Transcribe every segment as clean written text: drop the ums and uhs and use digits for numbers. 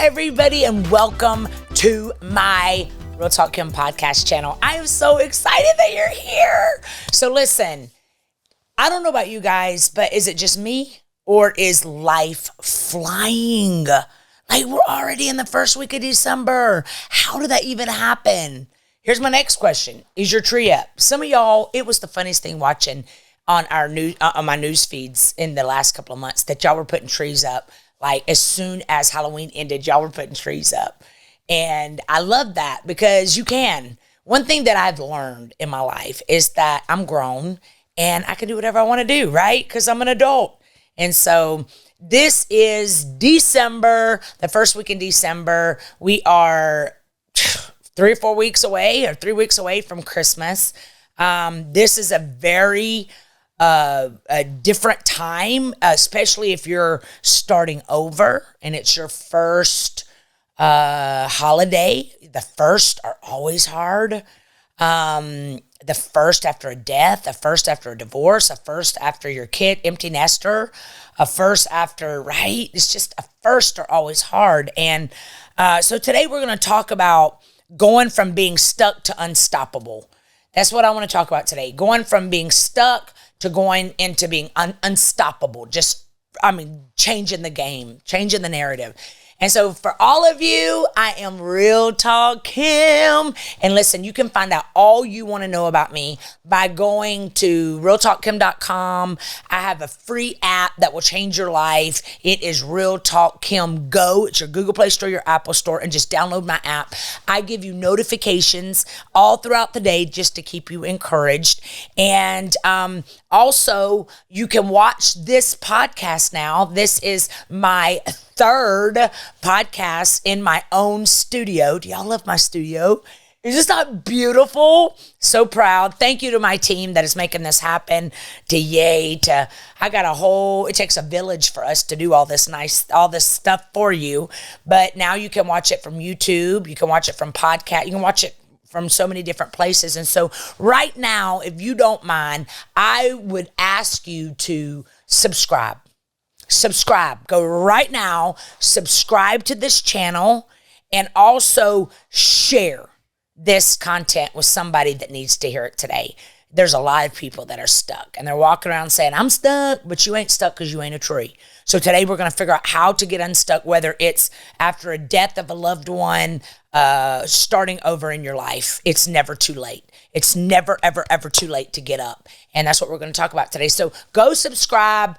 everybody, and welcome to my Real Talk Kim podcast channel. I am so excited that you're here. So listen, I don't know about you guys, but is it just me or is life flying? Like, we're already in the first week of December. How did that even happen? Here's my next question. Is your tree up? Some of y'all, it was the funniest thing watching on our on my news feeds in the last couple of months that y'all were putting trees up. Like, as soon as Halloween ended, y'all were putting trees up. And I love that because you can. One thing that I've learned in my life is that I'm grown and I can do whatever I want to do, right? Because I'm an adult. And so this is December, the first week in December. We are 3 or 4 weeks away, or 3 weeks away from Christmas. This is a very a different time, especially if you're starting over and it's your first holiday. The first are always hard. The first after a death, the first after a divorce, a first after your kid, empty nester, a first after, right? It's just a first are always hard. And so today we're going to talk about going from being stuck to unstoppable. That's what I want to talk about today. Going from being stuck to going into being unstoppable. Changing the game, changing the narrative. And so for all of you, I am Real Talk Kim. And listen, you can find out all you want to know about me by going to realtalkkim.com. I have a free app that will change your life. It is Real Talk Kim Go. It's your Google Play Store, your Apple Store, and just download my app. I give you notifications all throughout the day just to keep you encouraged. And also, you can watch this podcast now. This is my third podcast in my own studio. Do y'all love my studio? Is this not beautiful? So proud. Thank you to my team that is making this happen. It takes a village for us to do all this stuff for you. But now you can watch it from YouTube. You can watch it from podcast. You can watch it from so many different places. And so right now, if you don't mind, I would ask you to subscribe. Go right now, subscribe to this channel, and also share this content with somebody that needs to hear it today. There's a lot of people that are stuck, and they're walking around saying, I'm stuck, but you ain't stuck because you ain't a tree. So today we're going to figure out how to get unstuck, whether it's after a death of a loved one, starting over in your life. It's never too late. It's never, ever, ever too late to get up. And that's what we're going to talk about today. So go subscribe,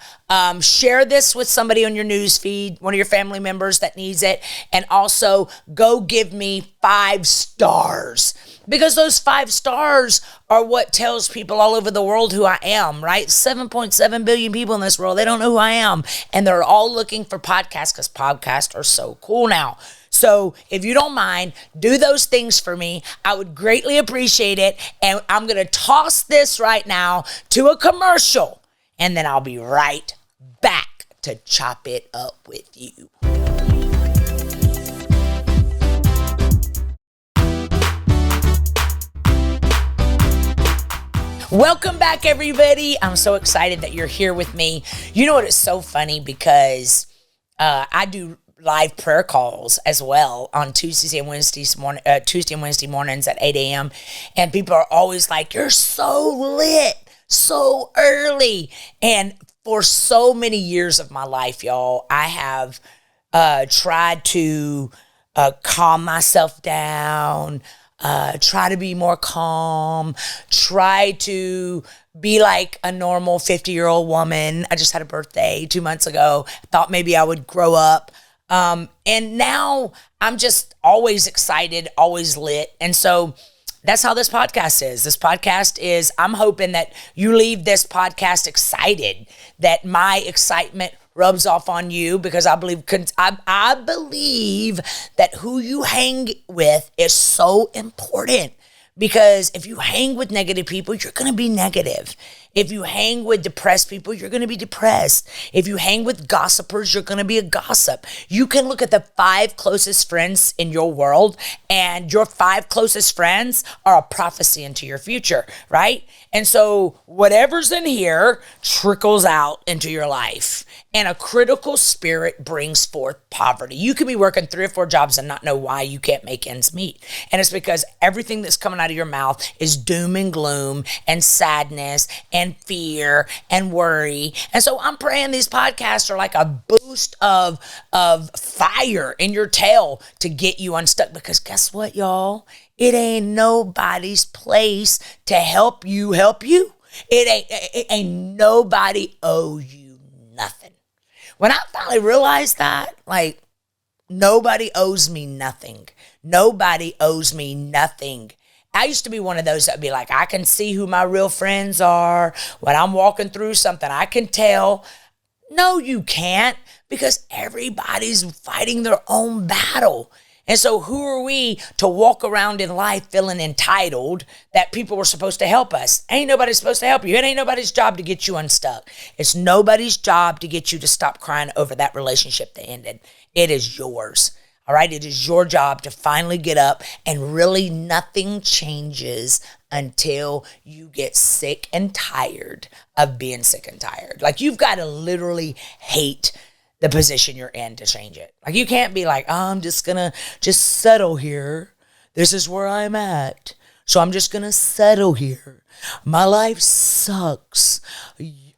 share this with somebody on your news feed, one of your family members that needs it. And also go give me 5 stars, because those 5 stars are what tells people all over the world who I am, right? 7.7 billion people in this world. They don't know who I am. And they're all looking for podcasts because podcasts are so cool now. So if you don't mind, do those things for me. I would greatly appreciate it. And I'm going to toss this right now to a commercial, and then I'll be right back to chop it up with you. Welcome back, everybody. I'm so excited that you're here with me. You know what? It's so funny because I do live prayer calls as well on Tuesday and Wednesday mornings at 8 a.m. And people are always like, you're so lit, so early. And for so many years of my life, y'all, I have tried to calm myself down, try to be more calm, try to be like a normal 50-year-old woman. I just had a birthday 2 months ago. Thought maybe I would grow up. And now I'm just always excited, always lit. And so that's how this podcast is. This podcast is, I'm hoping that you leave this podcast excited, that my excitement rubs off on you, because I believe that who you hang with is so important. Because if you hang with negative people, you're going to be negative. If you hang with depressed people, you're going to be depressed. If you hang with gossipers, you're going to be a gossip. You can look at the 5 closest friends in your world, and your 5 closest friends are a prophecy into your future, right? And so whatever's in here trickles out into your life. And a critical spirit brings forth poverty. You could be working 3 or 4 jobs and not know why you can't make ends meet. And it's because everything that's coming out of your mouth is doom and gloom and sadness and fear and worry. And so I'm praying these podcasts are like a boost of fire in your tail to get you unstuck. Because guess what, y'all? It ain't nobody's place to help you help you. It ain't nobody owe you nothing. When I finally realized that, like, nobody owes me nothing. Nobody owes me nothing. I used to be one of those that would be like, I can see who my real friends are. When I'm walking through something, I can tell. No, you can't, because everybody's fighting their own battle. And so who are we to walk around in life feeling entitled that people were supposed to help us? Ain't nobody supposed to help you. It ain't nobody's job to get you unstuck. It's nobody's job to get you to stop crying over that relationship that ended. It is yours. All right? It is your job to finally get up, and really nothing changes until you get sick and tired of being sick and tired. Like, you've got to literally hate the position you're in to change it. Like, you can't be like, oh, I'm just gonna settle here. This is where I'm at, so I'm just gonna settle here. My life sucks.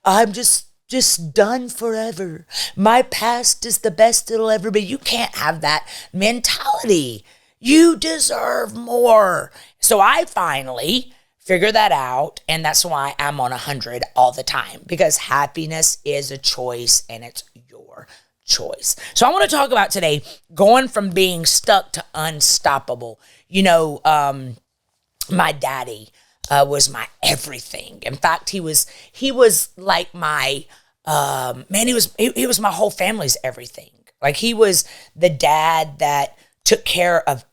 I'm just done forever. My past is the best it'll ever be. You can't have that mentality. You deserve more. So I finally figure that out, and that's why I'm on 100 all the time, because happiness is a choice, and it's your choice. So I want to talk about today going from being stuck to unstoppable. You know, my daddy was my everything. In fact, he was like my he was my whole family's everything. Like, he was the dad that took care of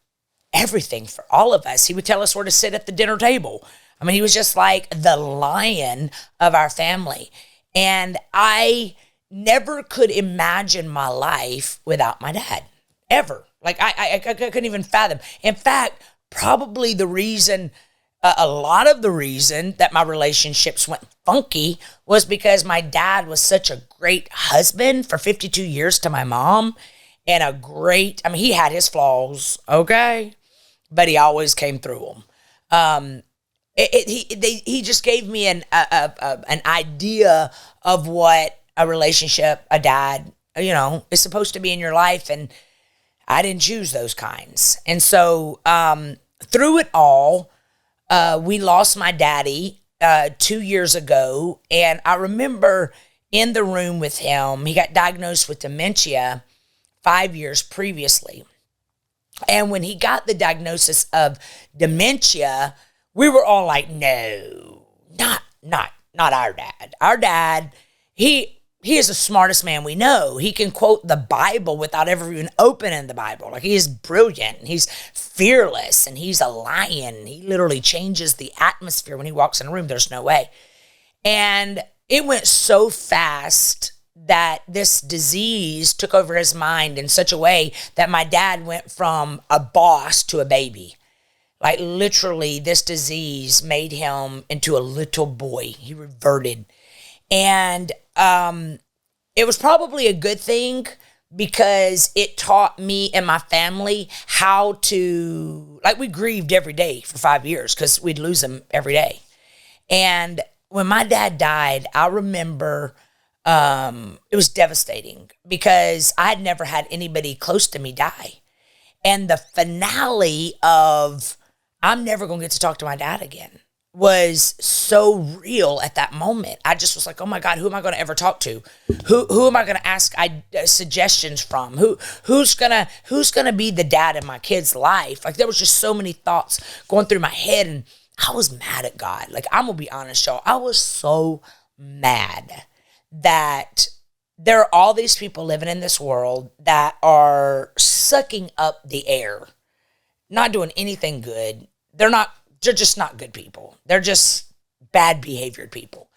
everything for all of us. He would tell us where to sit at the dinner table. I mean, he was just like the lion of our family. And I never could imagine my life without my dad, ever. Like, I couldn't even fathom. In fact, probably the reason, a lot of the reason that my relationships went funky was because my dad was such a great husband for 52 years to my mom, and he had his flaws, okay? But he always came through them. He just gave me an idea of what a relationship, a dad, is supposed to be in your life, and I didn't choose those kinds. And so through it all, we lost my daddy 2 years ago, and I remember in the room with him. He got diagnosed with dementia 5 years previously. And when he got the diagnosis of dementia, we were all like, no, not our dad. Our dad, he is the smartest man we know. He can quote the Bible without ever even opening the Bible. Like, he is brilliant. He's fearless, and he's a lion. He literally changes the atmosphere when he walks in a room. There's no way. And it went so fast that this disease took over his mind in such a way that my dad went from a boss to a baby. Like, literally, this disease made him into a little boy. He reverted. And it was probably a good thing, because it taught me and my family how to, like, we grieved every day for 5 years because we'd lose him every day. And when my dad died, I remember it was devastating, because I had never had anybody close to me die. And the finale of, I'm never going to get to talk to my dad again, was so real at that moment. I just was like, oh my God, who am I going to ever talk to? Who am I going to ask suggestions from? Who's gonna be the dad in my kid's life? Like, there was just so many thoughts going through my head, and I was mad at God. Like, I'm gonna be honest, y'all. I was so mad that there are all these people living in this world that are sucking up the air, not doing anything good. They're just not good people. They're just bad behaviored people.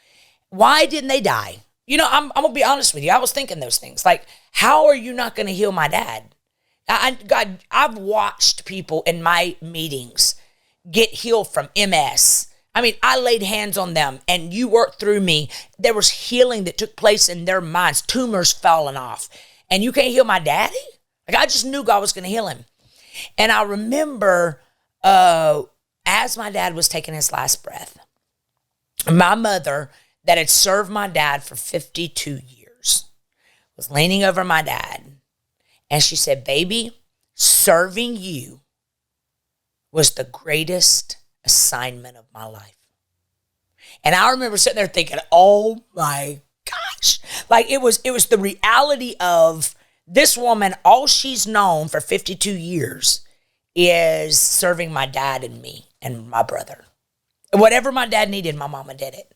Why didn't they die? I'm going to be honest with you. I was thinking those things. Like, how are you not going to heal my dad? I've watched people in my meetings get healed from MS. I mean, I laid hands on them and you worked through me. There was healing that took place in their minds, tumors falling off. And you can't heal my daddy? Like, I just knew God was going to heal him. And I remember as my dad was taking his last breath, my mother that had served my dad for 52 years was leaning over my dad. And she said, baby, serving you was the greatest assignment of my life. And I remember sitting there thinking, oh my gosh. Like it was the reality of this woman, all she's known for 52 years is serving my dad and me and my brother. Whatever my dad needed, my mama did it.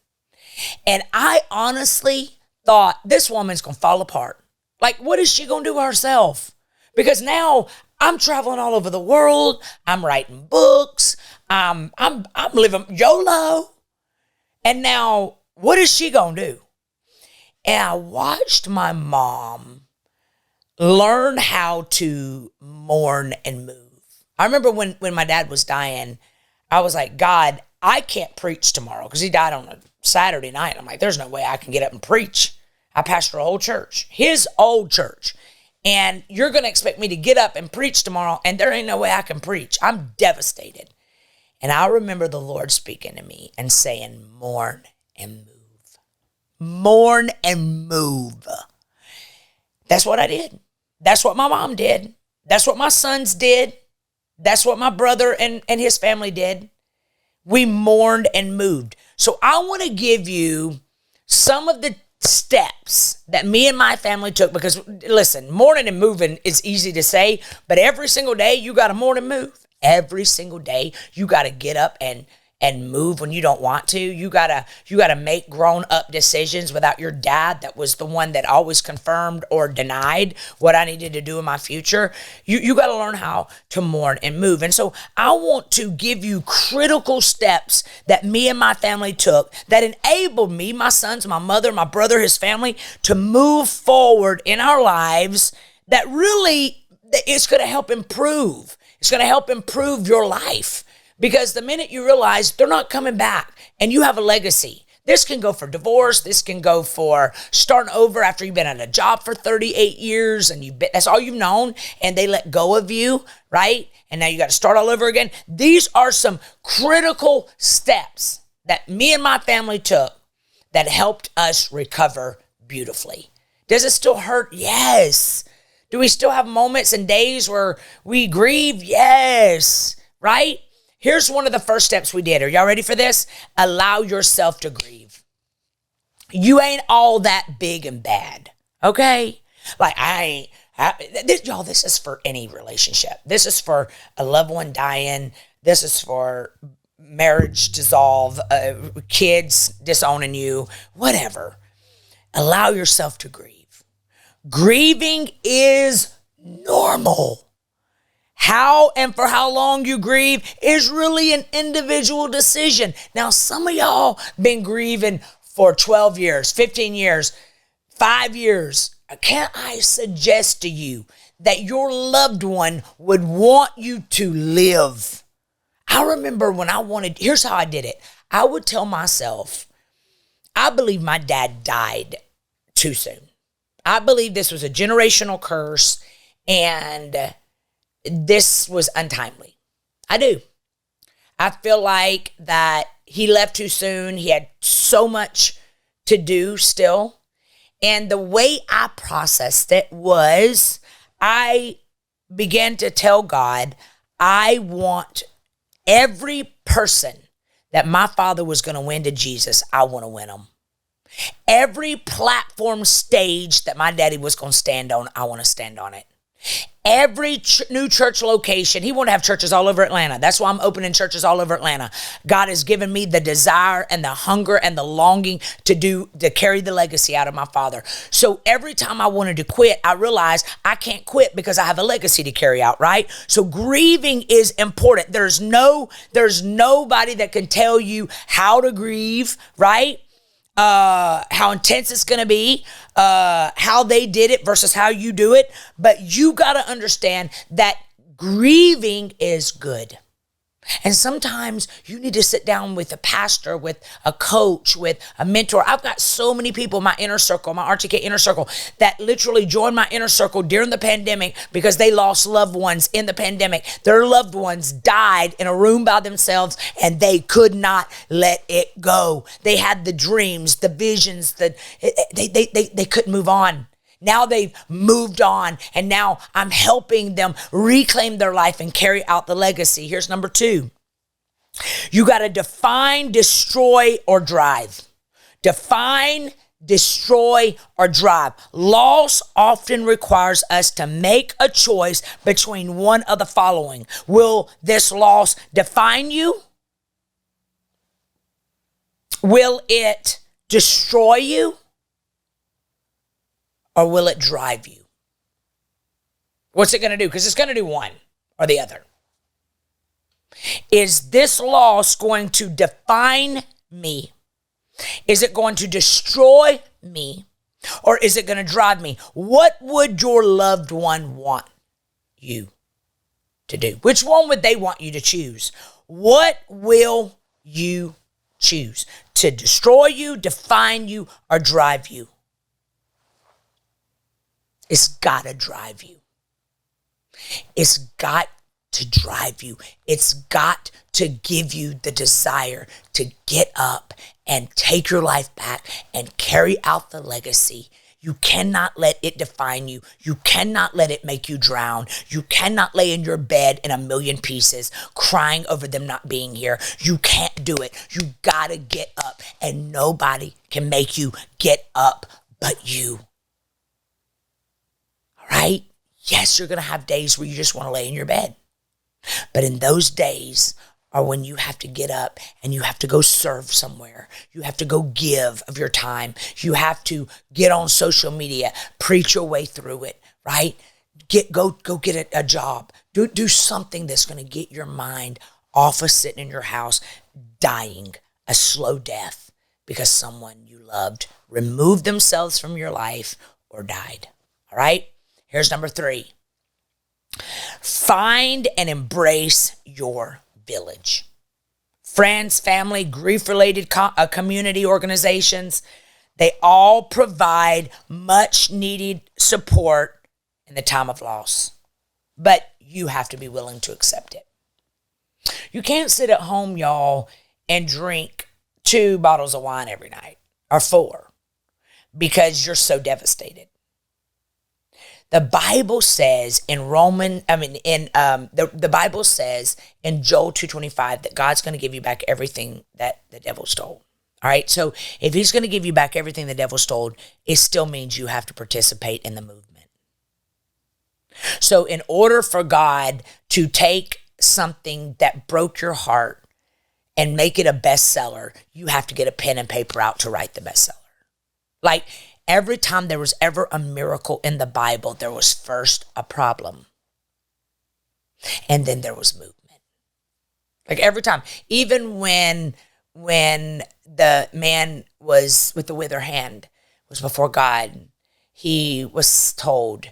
And I honestly thought this woman's going to fall apart. Like, what is she going to do herself? Because now I'm traveling all over the world. I'm writing books. I'm living YOLO. And now what is she going to do? And I watched my mom learn how to mourn and move. I remember when my dad was dying, I was like, God, I can't preach tomorrow because he died on a Saturday night. I'm like, there's no way I can get up and preach. I pastor a whole church, his old church. And you're going to expect me to get up and preach tomorrow, and there ain't no way I can preach. I'm devastated. And I remember the Lord speaking to me and saying, mourn and move. Mourn and move. That's what I did. That's what my mom did. That's what my sons did. That's what my brother and his family did. We mourned and moved. So I want to give you some of the steps that me and my family took, because listen, mourning and moving is easy to say, but every single day you got to mourn and move. Every single day you got to get up and move when you don't want to. You gotta make grown up decisions without your dad that was the one that always confirmed or denied what I needed to do in my future. You got to learn how to mourn and move. And so I want to give you critical steps that me and my family took that enabled me, my sons, my mother, my brother, his family, to move forward in our lives that really it's going to help improve. It's going to help improve your life. Because the minute you realize they're not coming back and you have a legacy, this can go for divorce. This can go for starting over after you've been at a job for 38 years and that's all you've known and they let go of you, right? And now you got to start all over again. These are some critical steps that me and my family took that helped us recover beautifully. Does it still hurt? Yes. Do we still have moments and days where we grieve? Yes. Right? Here's one of the first steps we did. Are y'all ready for this? Allow yourself to grieve. You ain't all that big and bad, okay? Like y'all, this is for any relationship. This is for a loved one dying. This is for marriage dissolve, kids disowning you, whatever. Allow yourself to grieve. Grieving is normal. How and for how long you grieve is really an individual decision. Now, some of y'all been grieving for 12 years, 15 years, 5 years. Can't I suggest to you that your loved one would want you to live? I remember when here's how I did it. I would tell myself, I believe my dad died too soon. I believe this was a generational curse and this was untimely. I do. I feel like that he left too soon. He had so much to do still. And the way I processed it was I began to tell God, I want every person that my father was going to win to Jesus, I want to win them. Every platform stage that my daddy was going to stand on, I want to stand on it. Every new church location, he wanted to have churches all over Atlanta. That's why I'm opening churches all over Atlanta. God has given me the desire and the hunger and the longing to carry the legacy out of my father. So every time I wanted to quit, I realized I can't quit because I have a legacy to carry out, right? So grieving is important. There's nobody that can tell you how to grieve, right? How intense it's going to be, how they did it versus how you do it. But you got to understand that grieving is good. And sometimes you need to sit down with a pastor, with a coach, with a mentor. I've got so many people in my inner circle, my RTK inner circle, that literally joined my inner circle during the pandemic because they lost loved ones in the pandemic. Their loved ones died in a room by themselves and they could not let it go. They had the dreams, the visions, they couldn't move on. Now they've moved on, and now I'm helping them reclaim their life and carry out the legacy. Here's number 2. You got to define, destroy, or drive. Define, destroy, or drive. Loss often requires us to make a choice between one of the following. Will this loss define you? Will it destroy you? Or will it drive you? What's it going to do? Because it's going to do one or the other. Is this loss going to define me? Is it going to destroy me? Or is it going to drive me? What would your loved one want you to do? Which one would they want you to choose? What will you choose? To destroy you, define you, or drive you? It's got to drive you. It's got to drive you. It's got to give you the desire to get up and take your life back and carry out the legacy. You cannot let it define you. You cannot let it make you drown. You cannot lay in your bed in a million pieces crying over them not being here. You can't do it. You got to get up, and nobody can make you get up but you. Right? Yes, you're going to have days where you just want to lay in your bed. But in those days are when you have to get up and you have to go serve somewhere. You have to go give of your time. You have to get on social media, preach your way through it, right? Go get a job. Do something that's going to get your mind off of sitting in your house, dying a slow death because someone you loved removed themselves from your life or died. All right? Here's number 3. Find and embrace your village. Friends, family, grief-related community organizations, they all provide much needed support in the time of loss. But you have to be willing to accept it. You can't sit at home, y'all, and drink 2 bottles of wine every night or 4 because you're so devastated. The Bible says the Bible says in Joel 2:25 that God's going to give you back everything that the devil stole. All right. So if he's going to give you back everything the devil stole, it still means you have to participate in the movement. So in order for God to take something that broke your heart and make it a bestseller, you have to get a pen and paper out to write the bestseller. Like, every time there was ever a miracle in the Bible, there was first a problem. And then there was movement. Like every time. Even when the man was with the withered hand, was before God, he was told,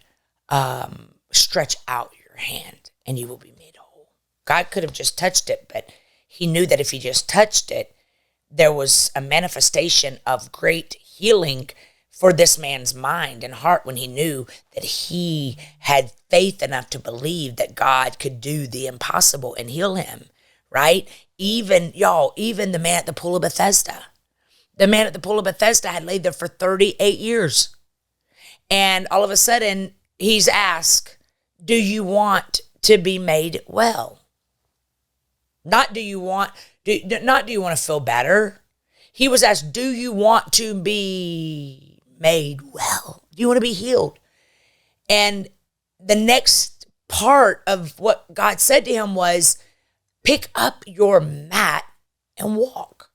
stretch out your hand and you will be made whole. God could have just touched it, but he knew that if he just touched it, there was a manifestation of great healing for this man's mind and heart when he knew that he had faith enough to believe that God could do the impossible and heal him, right? Even the man at the pool of Bethesda. The man at the pool of Bethesda had laid there for 38 years. And all of a sudden, he's asked, do you want to be made well? Not do you want to feel better. He was asked, do you want to be made well? Do you want to be healed? And the next part of what God said to him was, pick up your mat and walk.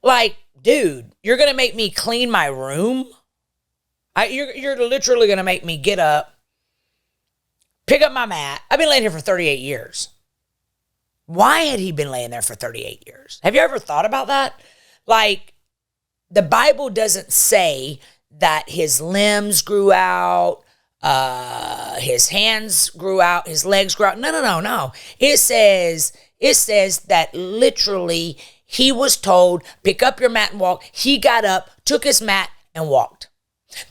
Like, dude, you're going to make me clean my room? You're literally going to make me get up, pick up my mat. I've been laying here for 38 years. Why had he been laying there for 38 years? Have you ever thought about that? Like, the Bible doesn't say that his limbs grew out, his hands grew out, his legs grew out. No. It says it says that literally he was told, pick up your mat and walk. He got up, took his mat and walked.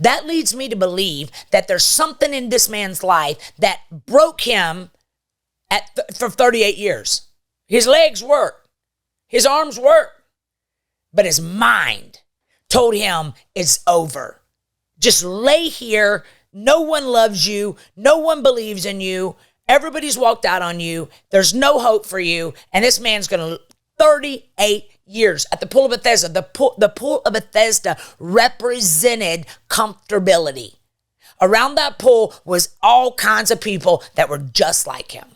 That leads me to believe that there's something in this man's life that broke him for 38 years. His legs work, his arms work, but his mind told him it's over. Just lay here. No one loves you. No one believes in you. Everybody's walked out on you. There's no hope for you. And this man's going to 38 years at the pool of Bethesda. The pool of Bethesda represented comfortability. Around that pool was all kinds of people that were just like him,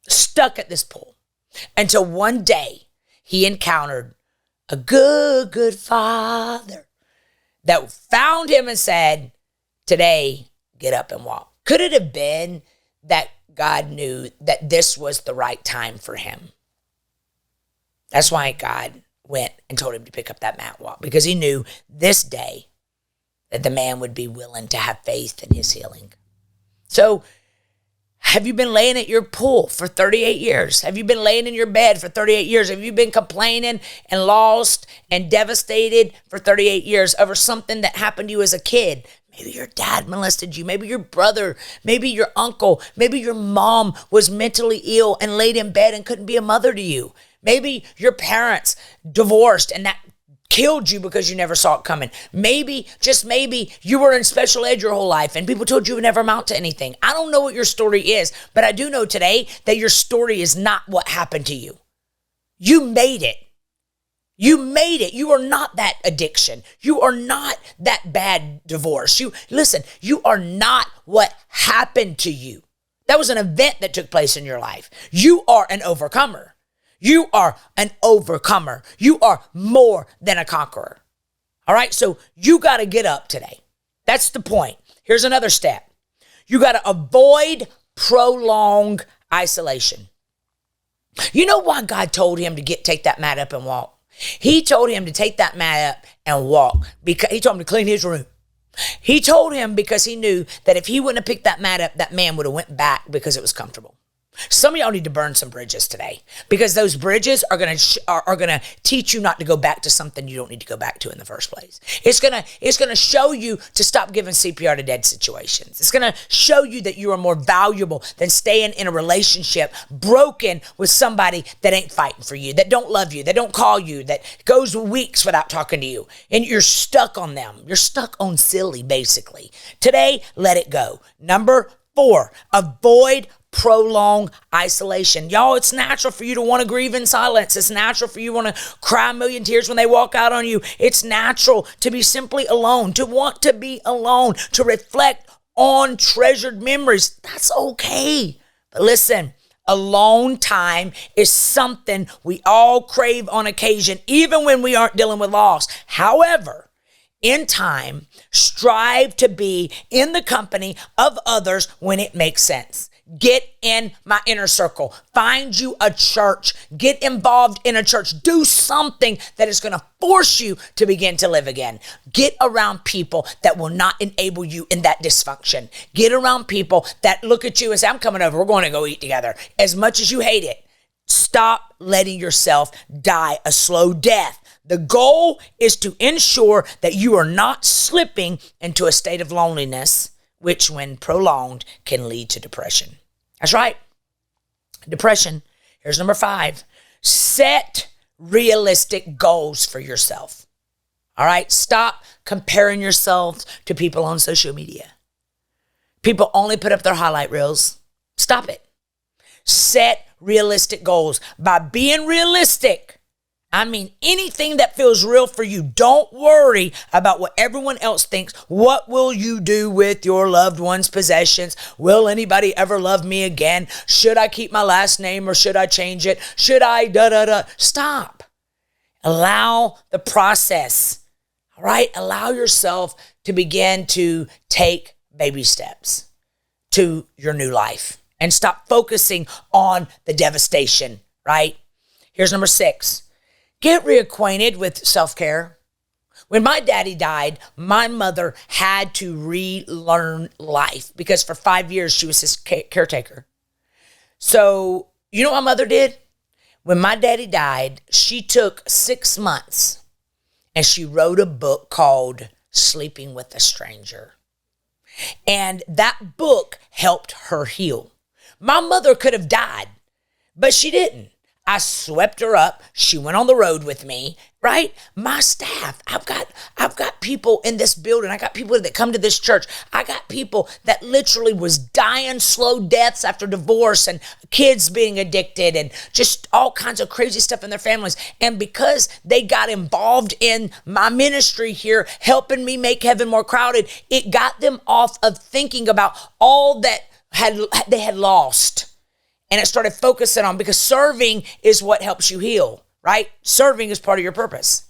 stuck at this pool, until one day he encountered a good father that found him and said, today, get up and walk. Could it have been that God knew that this was the right time for him? That's why God went and told him to pick up that mat and walk, because he knew this day that the man would be willing to have faith in his healing. So, have you been laying at your pool for 38 years? Have you been laying in your bed for 38 years? Have you been complaining and lost and devastated for 38 years over something that happened to you as a kid? Maybe your dad molested you. Maybe your brother, maybe your uncle, maybe your mom was mentally ill and laid in bed and couldn't be a mother to you. Maybe your parents divorced and that killed you because you never saw it coming. Maybe, just maybe, you were in special ed your whole life and people told you would never amount to anything. I don't know what your story is, but I do know today that your story is not what happened to you. You made it. You made it. You are not that addiction. You are not that bad divorce. You are not what happened to you. That was an event that took place in your life. You are an overcomer. You are an overcomer. You are more than a conqueror. All right, so you got to get up today. That's the point. Here's another step. You got to avoid prolonged isolation. You know why God told him to take that mat up and walk? He told him to take that mat up and walk because he told him to clean his room. He told him because he knew that if he wouldn't have picked that mat up, that man would have went back because it was comfortable. Some of y'all need to burn some bridges today, because those bridges are gonna teach you not to go back to something you don't need to go back to in the first place. It's gonna show you to stop giving CPR to dead situations. It's gonna show you that you are more valuable than staying in a relationship broken with somebody that ain't fighting for you, that don't love you, that don't call you, that goes weeks without talking to you, and you're stuck on them. You're stuck on silly, basically. Today, let it go. Number 4, avoid prolonged isolation. Y'all, it's natural for you to want to grieve in silence. It's natural for you to want to cry a million tears when they walk out on you. It's natural to be simply alone, to want to be alone, to reflect on treasured memories. That's okay. But listen, alone time is something we all crave on occasion, even when we aren't dealing with loss. However, in time, strive to be in the company of others when it makes sense. Get in my inner circle. Find you a church. Get involved in a church. Do something that is going to force you to begin to live again. Get around people that will not enable you in that dysfunction. Get around people that look at you and say, I'm coming over. We're going to go eat together. As much as you hate it, stop letting yourself die a slow death. The goal is to ensure that you are not slipping into a state of loneliness, which when prolonged can lead to depression. That's right. Depression. Here's number 5. Set realistic goals for yourself. All right. Stop comparing yourself to people on social media. People only put up their highlight reels. Stop it. Set realistic goals. By being realistic, I mean anything that feels real for you. Don't worry about what everyone else thinks. What will you do with your loved one's possessions? Will anybody ever love me again? Should I keep my last name or should I change it? Should I Stop. Allow the process. All right? Allow yourself to begin to take baby steps to your new life and stop focusing on the devastation, right? Here's number 6. Get reacquainted with self-care. When my daddy died, my mother had to relearn life because for 5 years she was his caretaker. So, you know what my mother did? When my daddy died, she took 6 months and she wrote a book called Sleeping with a Stranger. And that book helped her heal. My mother could have died, but she didn't. I swept her up. She went on the road with me, right? My staff, I've got people in this building. I got people that come to this church. I got people that literally was dying slow deaths after divorce and kids being addicted and just all kinds of crazy stuff in their families. And because they got involved in my ministry here, helping me make heaven more crowded, it got them off of thinking about all that they had lost. And it started focusing on, because serving is what helps you heal, right? Serving is part of your purpose.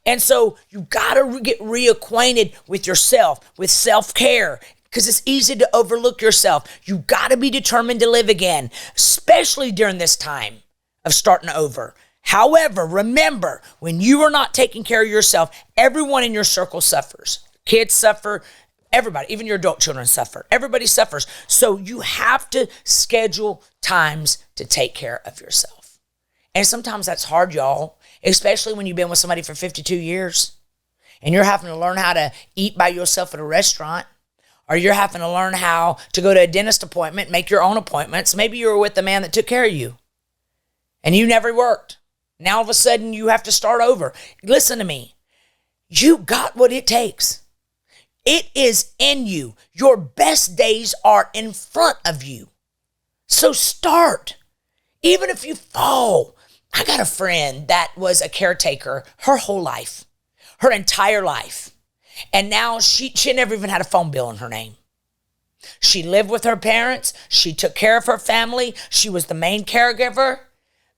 And so you got to get reacquainted with yourself, with self-care, because it's easy to overlook yourself. You got to be determined to live again, especially during this time of starting over. However, remember, when you are not taking care of yourself, everyone in your circle suffers. Kids suffer. Everybody, even your adult children suffer. Everybody suffers. So you have to schedule times to take care of yourself. And sometimes that's hard, y'all, especially when you've been with somebody for 52 years and you're having to learn how to eat by yourself at a restaurant, or you're having to learn how to go to a dentist appointment, make your own appointments. Maybe you were with the man that took care of you and you never worked. Now all of a sudden you have to start over. Listen to me. You got what it takes. It is in you. Your best days are in front of you. So start. Even if you fall. I got a friend that was a caretaker her whole life, her entire life. And now she never even had a phone bill in her name. She lived with her parents. She took care of her family. She was the main caregiver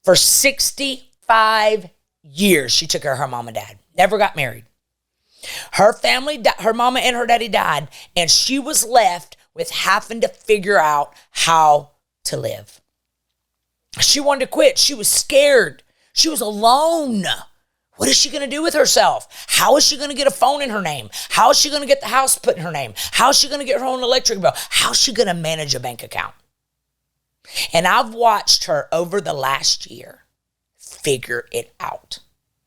for 65 years. She took care of her mom and dad. Never got married. Her family, her mama and her daddy died, and she was left with having to figure out how to live. She wanted to quit. She was scared. She was alone. What is she going to do with herself? How is she going to get a phone in her name? How is she going to get the house put in her name? How is she going to get her own electric bill? How is she going to manage a bank account? And I've watched her over the last year figure it out.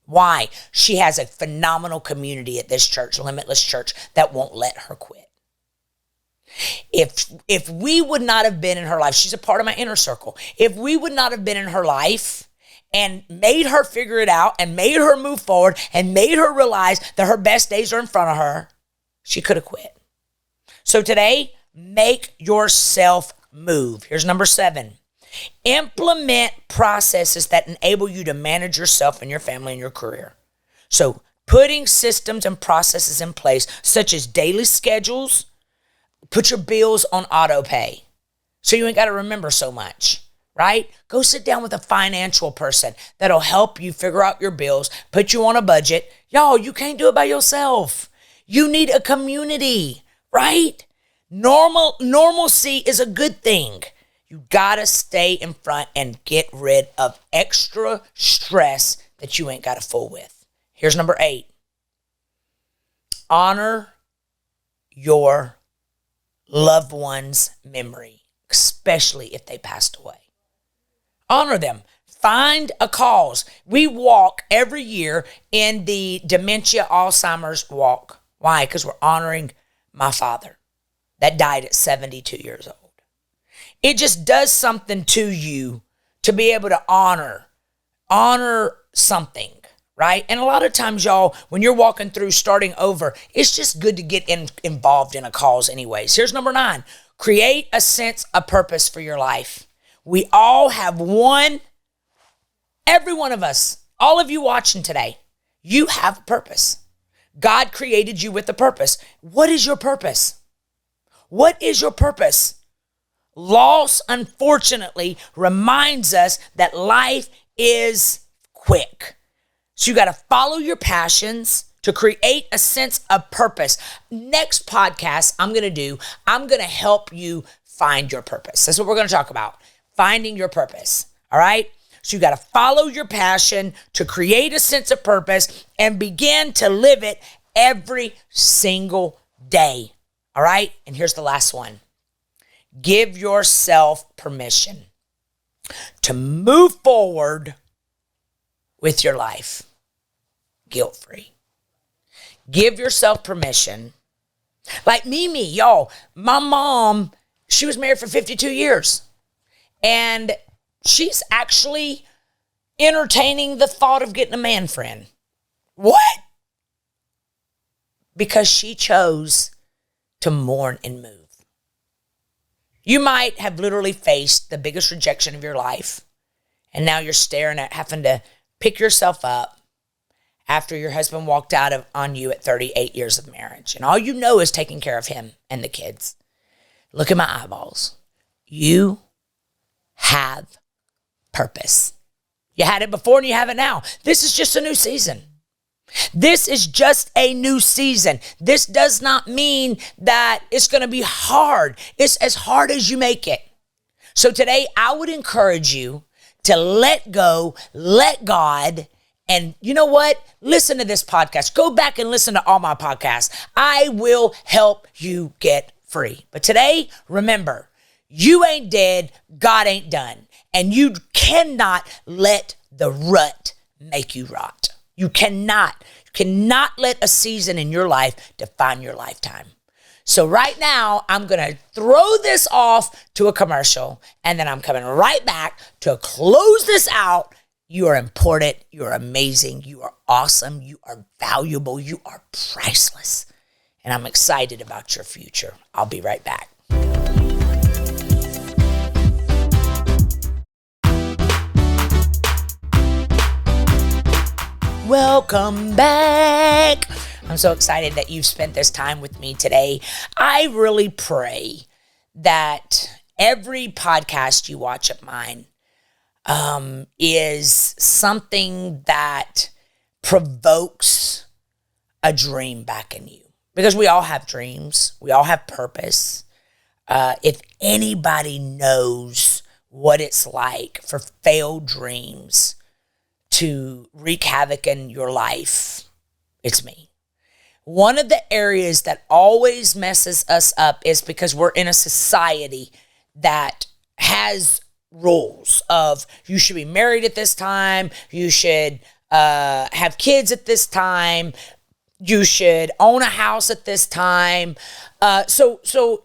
Why? She has a phenomenal community at this church, Limitless Church, that won't let her quit. If we would not have been in her life, she's a part of my inner circle. If we would not have been in her life and made her figure it out and made her move forward and made her realize that her best days are in front of her, she could have quit. So today, make yourself move. Here's number 7. Implement processes that enable you to manage yourself and your family and your career. So putting systems and processes in place, such as daily schedules, put your bills on auto pay so you ain't got to remember so much, right? Go sit down with a financial person that'll help you figure out your bills, put you on a budget. Y'all, you can't do it by yourself. You need a community, right? Normalcy is a good thing. You gotta stay in front and get rid of extra stress that you ain't got to fool with. Here's number 8. Honor your loved one's memory, especially if they passed away. Honor them. Find a cause. We walk every year in the dementia Alzheimer's walk. Why? Because we're honoring my father that died at 72 years old. It just does something to you to be able to honor something, right? And a lot of times, y'all, when you're walking through starting over, it's just good to get involved in a cause anyways. Here's number 9. Create a sense of purpose for your life. We all have one, every one of us, all of you watching today, you have a purpose. God created you with a purpose. What is your purpose? What is your purpose? Loss, unfortunately, reminds us that life is quick. So you got to follow your passions to create a sense of purpose. Next podcast I'm going to help you find your purpose. That's what we're going to talk about. Finding your purpose. All right? So you got to follow your passion to create a sense of purpose and begin to live it every single day. All right? And here's the last one. Give yourself permission to move forward with your life guilt-free. Give yourself permission. Like Mimi, y'all, my mom, she was married for 52 years. And she's actually entertaining the thought of getting a man friend. What? Because she chose to mourn and move. You might have literally faced the biggest rejection of your life, and now you're staring at having to pick yourself up after your husband walked out on you at 38 years of marriage. And all you know is taking care of him and the kids. Look at my eyeballs. You have purpose. You had it before and you have it now. This is just a new season. This is just a new season. This does not mean that it's going to be hard. It's as hard as you make it. So today, I would encourage you to let go, let God, and you know what? Listen to this podcast. Go back and listen to all my podcasts. I will help you get free. But today, remember, you ain't dead, God ain't done. And you cannot let the rut make you rot. You cannot let a season in your life define your lifetime. So right now, I'm going to throw this off to a commercial, and then I'm coming right back to close this out. You are important. You are amazing. You are awesome. You are valuable. You are priceless. And I'm excited about your future. I'll be right back. Welcome back. I'm so excited that you've spent this time with me today. I really pray that every podcast you watch of mine is something that provokes a dream back in you. Because we all have dreams. We all have purpose. If anybody knows what it's like for failed dreams to wreak havoc in your life, it's me. One of the areas that always messes us up is because we're in a society that has rules of you should be married at this time, you should have kids at this time, you should own a house at this time. So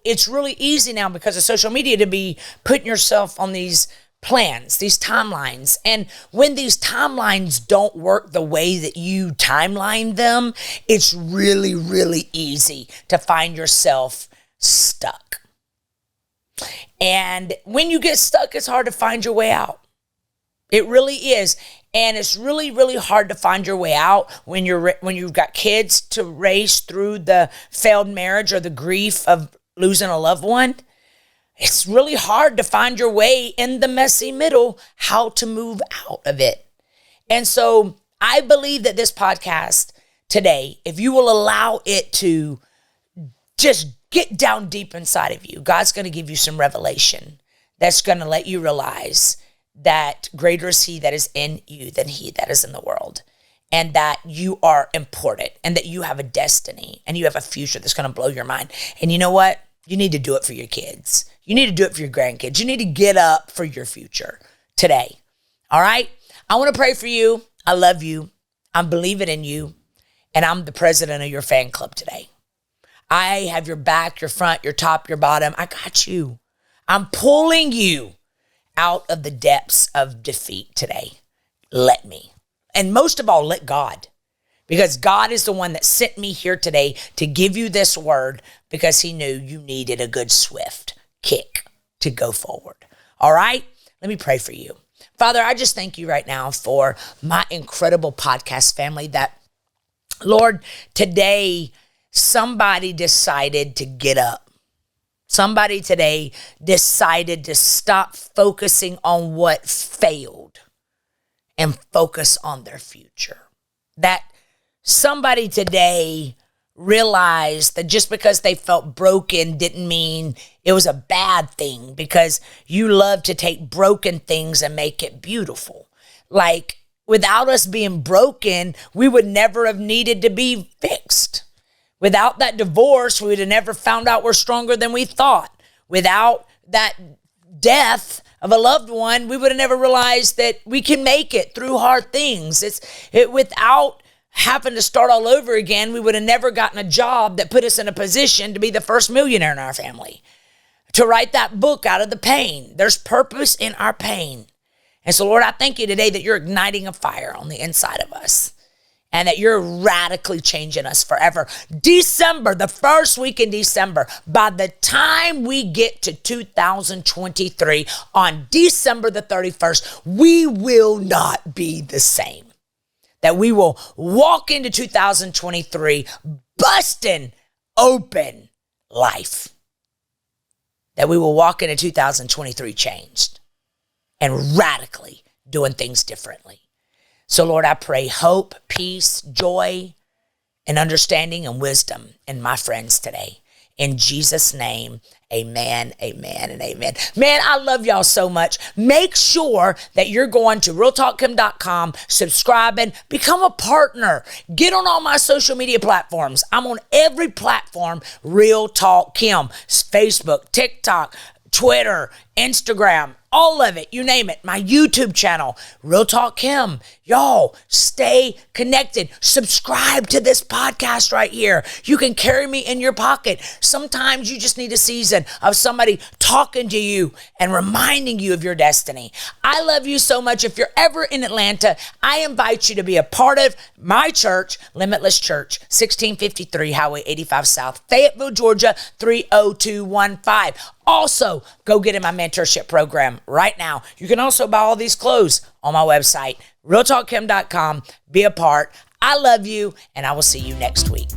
it's really easy now because of social media to be putting yourself on these plans, these timelines. And when these timelines don't work the way that you timeline them, it's really, really easy to find yourself stuck. And when you get stuck, it's hard to find your way out. It really is. And it's really, really hard to find your way out when you've got kids to raise through the failed marriage or the grief of losing a loved one. It's really hard to find your way in the messy middle, how to move out of it. And so I believe that this podcast today, if you will allow it to just get down deep inside of you, God's going to give you some revelation that's going to let you realize that greater is He that is in you than he that is in the world. And that you are important and that you have a destiny and you have a future that's going to blow your mind. And you know what? You need to do it for your kids. You need to do it for your grandkids. You need to get up for your future today. All right? I want to pray for you. I love you. I'm believing in you. And I'm the president of your fan club today. I have your back, your front, your top, your bottom. I got you. I'm pulling you out of the depths of defeat today. Let me. And most of all, let God. Because God is the one that sent me here today to give you this word because He knew you needed a good swift kick to go forward. All right? Let me pray for you. Father, I just thank you right now for my incredible podcast family that, Lord, today somebody decided to get up. Somebody today decided to stop focusing on what failed and focus on their future. That somebody today realized that just because they felt broken didn't mean it was a bad thing, because you love to take broken things and make it beautiful. Like, without us being broken, we would never have needed to be fixed. Without that divorce, we would have never found out we're stronger than we thought. Without that death of a loved one, we would have never realized that we can make it through hard things. Without having to start all over again, we would have never gotten a job that put us in a position to be the first millionaire in our family, to write that book out of the pain. There's purpose in our pain. And so, Lord, I thank you today that you're igniting a fire on the inside of us and that you're radically changing us forever. December, the first week in December, by the time we get to 2023, on December the 31st, we will not be the same. That we will walk into 2023 busting open life. That we will walk into 2023 changed and radically doing things differently. So, Lord, I pray hope, peace, joy, and understanding and wisdom in my friends today. In Jesus' name, amen, amen, and amen. Man, I love y'all so much. Make sure that you're going to realtalkkim.com, subscribing, become a partner. Get on all my social media platforms. I'm on every platform, Real Talk Kim, Facebook, TikTok, Twitter, Instagram, all of it, you name it. My YouTube channel, Real Talk Kim. Y'all, stay connected. Subscribe to this podcast right here. You can carry me in your pocket. Sometimes you just need a season of somebody talking to you and reminding you of your destiny. I love you so much. If you're ever in Atlanta, I invite you to be a part of my church, Limitless Church, 1653 Highway 85 South, Fayetteville, Georgia, 30215. Also, go get in my mentorship program right now. You can also buy all these clothes on my website, realtalkkim.com. Be a part. I love you, and I will see you next week.